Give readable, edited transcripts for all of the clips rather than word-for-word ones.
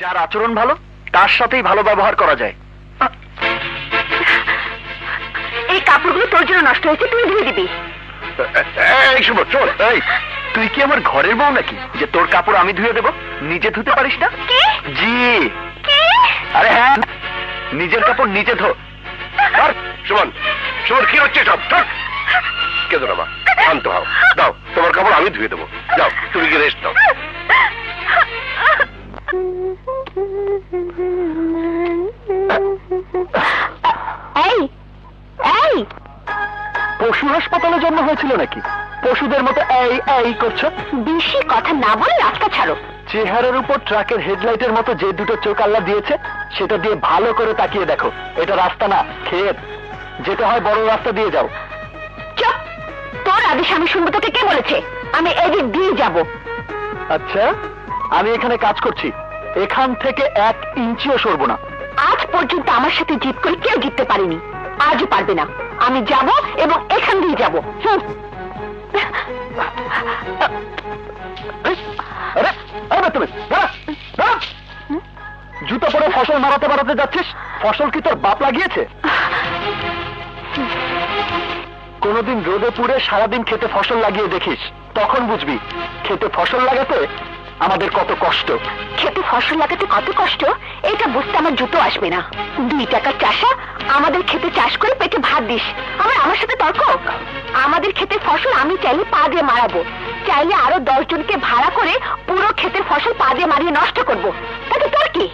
যার আচরণ ভালো তার সাথেই ভালো ব্যবহার করা যায়। এই কাপড়গুলো তোর জন্য নষ্ট হয়েছে, তুই ধুয়ে দিবি। এই শুভ, চল। এই তুই কি আমার ঘরের বউ নাকি যে তোর কাপড় আমি ধুয়ে দেবো? নিজে ধুতে পারিস না? জি। আরে হ্যাঁ, নিজের কাপড় নিজে ধো। সুমন, সুমন কি হচ্ছে সব? কেঁদো না মা, শান্ত হও। দাও, তোমার কাপড় আমি ধুয়ে দেবো। যাও, তুমি কি রেস্ট দাও। এই এই পশু হাসপাতালে জন্ম হয়েছিল নাকি? পশুদের মতো এই এই করছো? বেশি কথা না বলে রাস্তা ছাড়ো। চেহারার উপর ট্রাকের হেডলাইটের মতো যে দুটো চোখ আল্লাহ দিয়েছে সেটা দিয়ে ভালো করে তাকিয়ে দেখো। এটা রাস্তা না, ক্ষেত। যেতে হয় বড় রাস্তা দিয়ে যাও। চুপ! তোর আদেশ আমি শুনবো? তোকে কে বলেছে? আমি এদিক দিয়ে যাব। আচ্ছা, আমি এখানে কাজ করছি, এখান থেকে 1 ইঞ্চিও সরবো না। আজ পর্যন্ত আমার সাথে জিত করে কেউ জিততে পারেনি, আজও পারবে না। আমি যাব এবং এখান দিয়ে যাব। জুতো পরে ফসল মারাতে মারাতে যাচ্ছিস? ফসল কি তোর বাপ লাগিয়েছে? কোনদিন রোদে পুড়ে সারাদিন খেতে ফসল লাগিয়ে দেখিস, তখন বুঝবি খেতে ফসল লাগাতে আমাদের কত কষ্ট। খেতে ফসল লাগাতে কত কষ্ট এটা বুঝতে আমার জুতো আসবে না। 2 টাকার চাষা আমাদের খেতে চাষ করে পেটে ভাত দিস, আমার সাথে তর্ক? আমাদের ক্ষেতের ফসল আমি চাইলে পা দিয়ে মারাবো, চাইলে আরো 10 জনকে ভাড়া করে পুরো ক্ষেতের ফসল পা দিয়ে মারিয়ে নষ্ট করবো। তাতে তোর কি?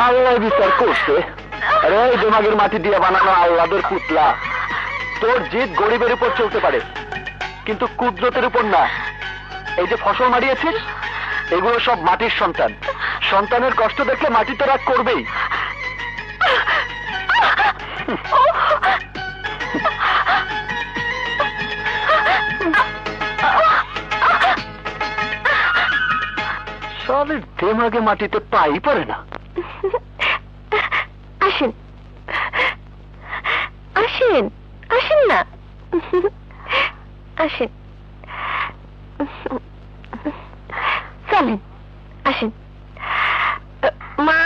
আল্লাহ বিচার করছে। আরে দিমাগের মাটি দিয়ে বানানো আল্লাহদের পুতলা। তোর জিদ গরিবের উপর চলতে পারে, কিন্তু কুদরতের উপর না। এই যে ফসল মারিয়েছিস, এগুলো সব মাটির সন্তান। সন্তানের কষ্ট দেখলে মাটি তো রাগ করবেই। সবের দিমাগে মাটিতে পাই পড়ে না। আসেন আসেন আসেন না, আসেন, চলেন, আসেন। মা,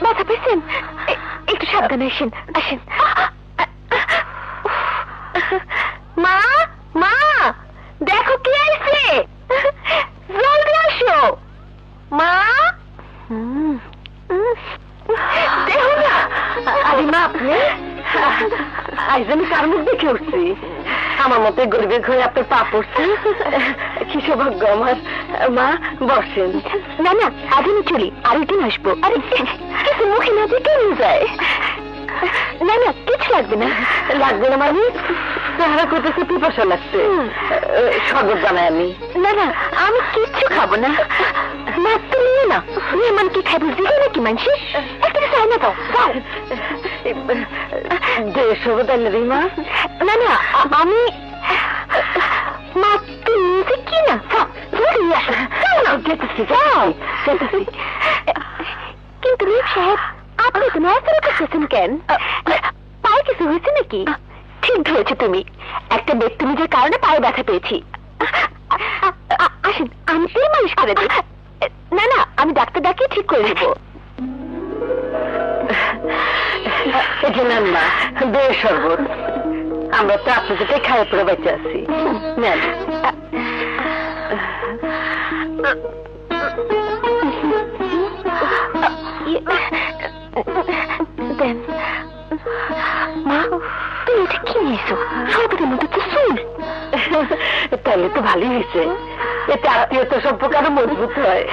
ব্যথা পেয়েছেন? একটু সাবধানে আসেন, আসেন। মা, মা, দেখো কি আসছে, জলদি আসো। মা, দেখো না। আরে মা, আপনি? আজ আমি কার মুখ দেখে উঠছি? আমার মতো গরিবের ঘরে আপনার পা পড়ছে, কি সৌভাগ্য আমার। মা, বসেন। না না, আজ আমি চলি, আরেকদিন আসবো। আরে কিছু মুখে না দিয়ে কেমন যায়? না না, কিছু লাগবে না। লাগবে না মানে? চেহারা করতেছে পিপাসা লাগছে, শরবত বানাই আমি। না না, আমি কিচ্ছু খাবো না। না তুমি না, মেহমান কি খাবো? দিলে নাকি মানুষ একটা চাই না? দাও যে শরবত আনলে রে মা। না না, আমি মা, তুমি নিজে কি না যেতেছি, যাও যেতেছি। কিন্তু রূপ সাহেব, আপনি তো নড়াচড়া করতেছেন কেন? পায়ে কিছু হয়েছে নাকি? ঠিক ধরেছো তুমি, একটা ব্যক্তিনিজের কারণে পায়ে ব্যথা পেয়েছি। আসেন, আমি তেল মালিশ করে দিই। না না, আমি ডাক্তার ডাকিয়ে ঠিক করে দেবো। এটা নেন না, বেশ শরবত। আমরা তো আপনাদেরকে খাইয়ে পড়ে বেঁচে আছি। নেন। দেন। মা, তুমি এটা কি নিয়েছো? শরবতের মধ্যে তো চুল। তাহলে তো ভালোই হয়েছে, এতে আত্মীয়তা সম্পর্ক আরো মজবুত হয়।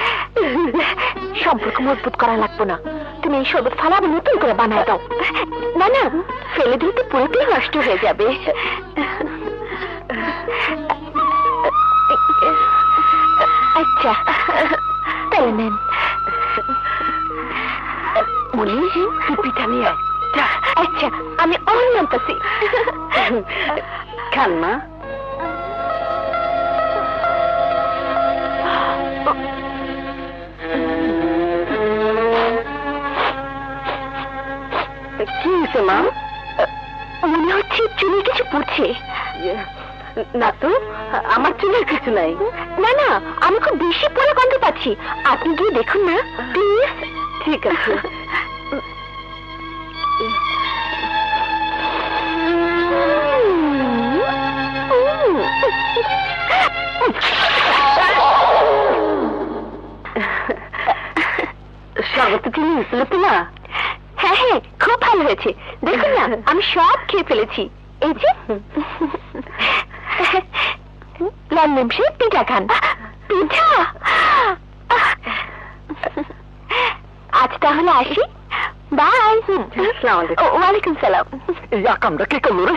সম্পর্ক মজবুত করা লাগবে না, তুমি এই শরবত ফালাবে নতুন করে বানায় দাও। না না, ফেলে দিলে তো পুরোটাই নষ্ট হয়ে যাবে। আচ্ছা, তাহলে নেন। বলি পিঠা নিয়ে। আচ্ছা, আমি অন্য আনতেছি। খান মা। কি হয়েছে মা? মনে হচ্ছে চুলে কিছু পড়ছে। না তো, আমার চুলের কিছু নাই। না না, আমি খুব বেশি পরে গন্ধ পাচ্ছি। আপনি গিয়ে দেখুন না প্লিজ। ঠিক আছে। শরবত চিনি লুপি না? হ্যাঁ হ্যাঁ, খুব ভালো হয়েছে। দেখুন না, আমি সব খেয়ে ফেলেছি। এই যে লন্ডন সে পিঠা খান। পিঠা? আজ তাহলে আসি, বাই। ওয়ালাইকুম সালাম। এই আকামটা কে করলো রে?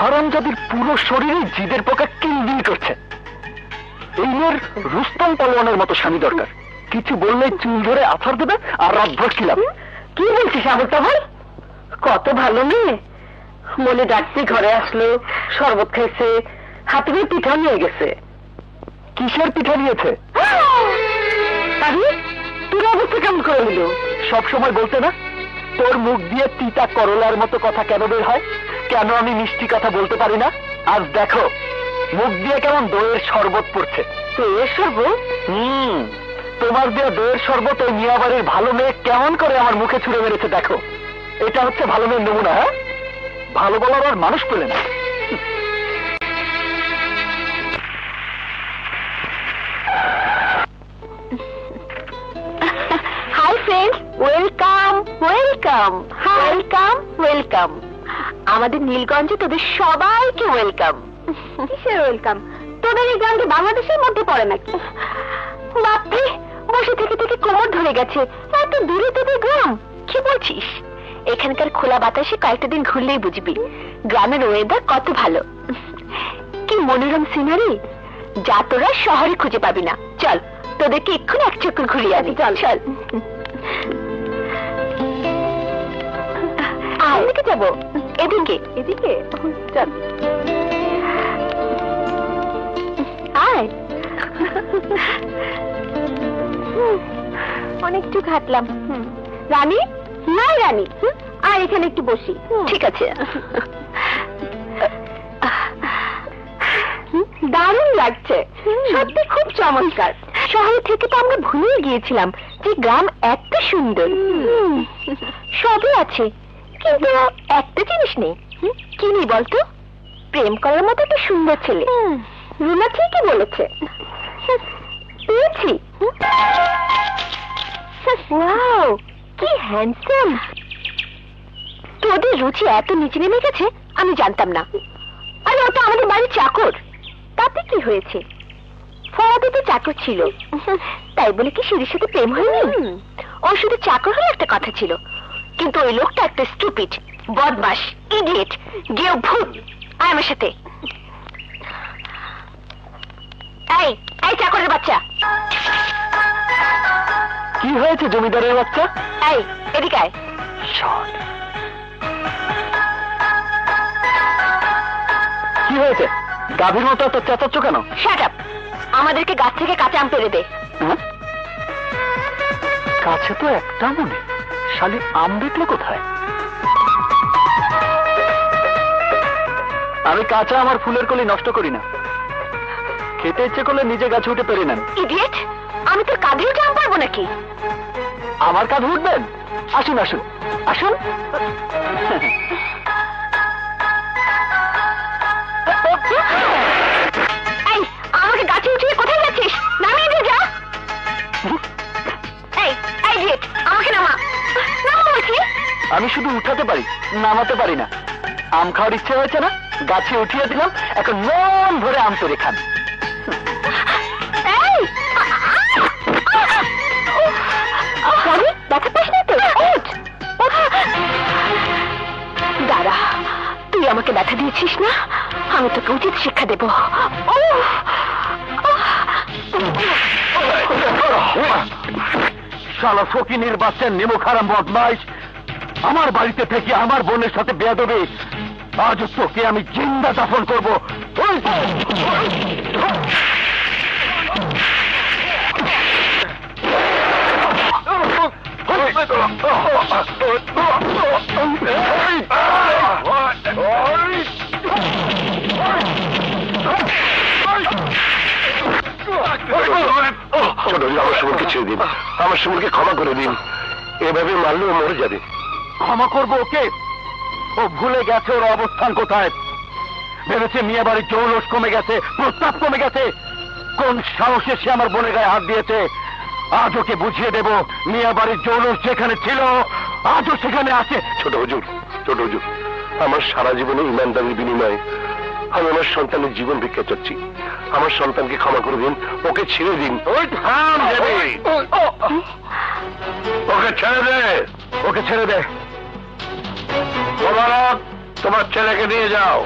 হারামজাদির পুরো শরীরে জিদের পোকা কিলবিল করছে। এই মেয়ের রুস্তম পালোয়ানের মতো স্বামী দরকার। কিছু বললে চুল ধরে আছার দেবে আর রাতভর খিলাম। কি বলছিস আবুটা ভাই? কত ভালো মেয়ে, মনে ডাকতে ঘরে আসলো, শরবত খাইছে, হাতে করে পিঠা নিয়ে গেছে। কিসের পিঠা দিয়েছে? আরে তোর অবস্থা কেমন করে নিল? সব সময় বলতে না, তোর মুখ দিয়ে তিতা করলার মতো কথা কেন বের হয়? কেন আমি মিষ্টি কথা বলতে পারি না? আজ দেখো মুখ দিয়ে কেমন দইয়ের শরবত পড়ছে। দইয়ের শরবত? তোমার দিয়ে দইয়ের শরবত ওই মিয়াবাড়ির ভালো মেয়ে কেমন করে আমার মুখে ছুঁড়ে মেরেছে দেখো। এটা হচ্ছে ভালো মেয়ের নমুনা। হ্যাঁ, ভালো বলার আর মানুষ পেলে না। Hi friends, welcome welcome welcome welcome. আমাদের নীলগঞ্জে তোদের সবাইকে ওয়েলকাম। কিসের ওয়েলকাম? তোদের এই গ্রামটি বাংলাদেশের মধ্যে পড়ে নাকি? বাপরে, বসে থেকে থেকে কোমর ধরে গেছে। এত দূরে তোদের গ্রাম? কি বলছিস? এখানকার খোলা বাতাসে কয়েকটা দিন ঘুরলেই বুঝবি গ্রামের ওয়েদার কত ভালো। কি মনোরম সিনারি, যা তোরা শহরে খুঁজে পাবি না। চল, তোদেরকে এক্ষুনি এক চক্কর ঘুরিয়ে আনি। চল চল। এদিকে যাবো? এদিকে এদিকে চল। আয়। অনেকটু ঘাটলাম। রানী? না রানী, আর এখানে একটু বসি। ঠিক আছে। দারুণ লাগছে, সত্যি খুব চমৎকার। শহরে থেকে তো আমরা ভুলে গিয়েছিলাম যে গ্রাম এত সুন্দর। সবই আছে, কিন্তু একটা জিনিস নেই। কি নেই বলতো? প্রেম করার মতো একটা সুন্দর ছেলে। রুনা ঠিকই বলেছে, পেয়েছি। ওয়াও, কি হ্যান্ডসাম। তোদের রুচি এত নিচে নেমে গেছে আমি জানতাম না। আরে ওটা আমাদের বাড়ির চাকর। তাতে কি হয়েছে? ফরাদে তো চাকর ছিল, তাই বলে কি সিঁড়ির সাথে প্রেম হয়নি? ও শুধু চাকর হলে একটা কথা ছিল, কিন্তু ওই লোকটা একটা স্টুপিড, বদমাশ, ইডিয়েট, গেও ভূত। আয় আমার সাথে। এই এই চাকরের বাচ্চা। কি হয়েছে জমিদারের বাচ্চা? এই এদিকে আয়। কি হয়েছে? গাভীর মতো এত চেঁচাচ্ছ কেন? Shut up. আমাদেরকে গাছ থেকে কাঁচা আম পেড়ে দে। কাছে তো একটা মনে, শালি আম দেখলে কোথায়? আমি কাঁচা আমার ফুলের কলি নষ্ট করি না। খেতে ইচ্ছে করলে নিজে গাছে উঠে পেরে নেন। ইডিয়েট, আমি তোর কাঁধে উঠে আম পারবো নাকি? আমার কাঁধে উঠবেন? আসুন আসুন আসুন। এই, আমাকে গাছে উঠিয়ে কোথায় যাচ্ছিস? নামিয়ে দিয়ে যা। এই ইডিয়েট, আমাকে নামা। নামা বলছি। আমি শুধু উঠাতে পারি, নামাতে পারি না। আম খাওয়ার ইচ্ছে হয়েছে না, গাছে উঠিয়ে দিলাম। এখন মন ভরে আম তরে খান। এই, দেখা পাস না তো? দাঁড়া, তুই আমাকে ব্যথা দিয়েছিস না, আমি তোকে উচিত শিক্ষা দেব। শালা ফকিনীর বাচ্চা নেমো খারাম বদমাইশ, আমার বাড়িতে থেকে আমার বোনের সাথে বেয়াদবি। আজ তোকে আমি জিন্দা দাফন করবো। ছোট আমার সুমনকে ছেড়ে দিন, আমার সুমনকে ক্ষমা করে দিন। এভাবে মারলেও মরে যাবে। ক্ষমা করবো ওকে? ও ভুলে গেছে ওর অবস্থান কোথায়। ভেবেছে মিয়া বাড়ির জৌলস কমে গেছে, প্রস্তাব কমে গেছে। কোন সাহসে সে আমার বোনের গায়ে হাত দিয়েছে। আজ ওকে বুঝিয়ে দেব, মিয়া বাড়ির জৌলস যেখানে ছিল আজও সেখানে আছে। ছোট হুজুর, ছোট হুজুর, আমার সারা জীবনে ইমানদারির বিনিময়ে আমি আমার সন্তানের জীবন ভিক্ষা চাচ্ছি। আমার সন্তানকে ক্ষমা করে দিন, ওকে ছেড়ে দিন। ওই থাম দেবে, ওকে ছেড়ে দে, ওকে ছেড়ে দে। তোমার তোমার ছেলেকে নিয়ে যাও।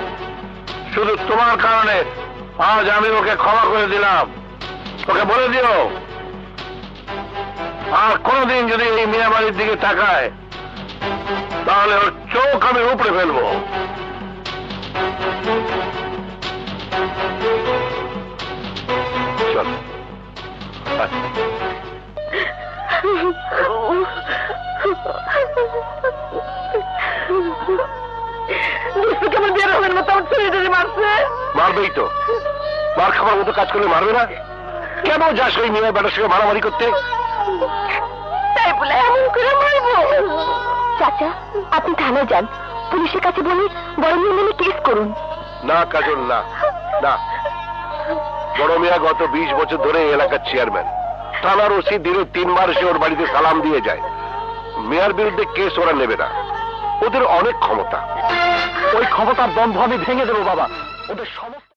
শুধু তোমার কারণে আজ আমি ওকে ক্ষমা করে দিলাম। ওকে বলে দিও, আর কোনদিন যদি এই মিয়াবাড়ির দিকে তাকায় তাহলে ওর চোখ আমি উপড়ে ফেলবো। চল, আয়। কেমন বের হবেন না, তোমার ছেলেটারে মারছে। মারবেই তো, মার খাবার মতো কাজ করলে মারবে না? কেন যাস ওই মেয়ের বেটার সঙ্গে মারামারি করতে? তাই বলে এমন করে মারবো? চাচা, আপনি থানায় যান, পুলিশের কাছে বলে বড় মেয়ে নামে কেস করুন। না কাজল, না না। বড় মিয়া গত 20 বছর ধরে এই এলাকার চেয়ারম্যান। থানার ওসি দিনে 3 বার সে ওর বাড়িতে সালাম দিয়ে যায়। মেয়ার বিরুদ্ধে কেস ওরা নেবে না, ওদের অনেক ক্ষমতা। ওই ক্ষমতার দম্ভ আমি ভেঙে দেবো বাবা। ওদের সমস্ত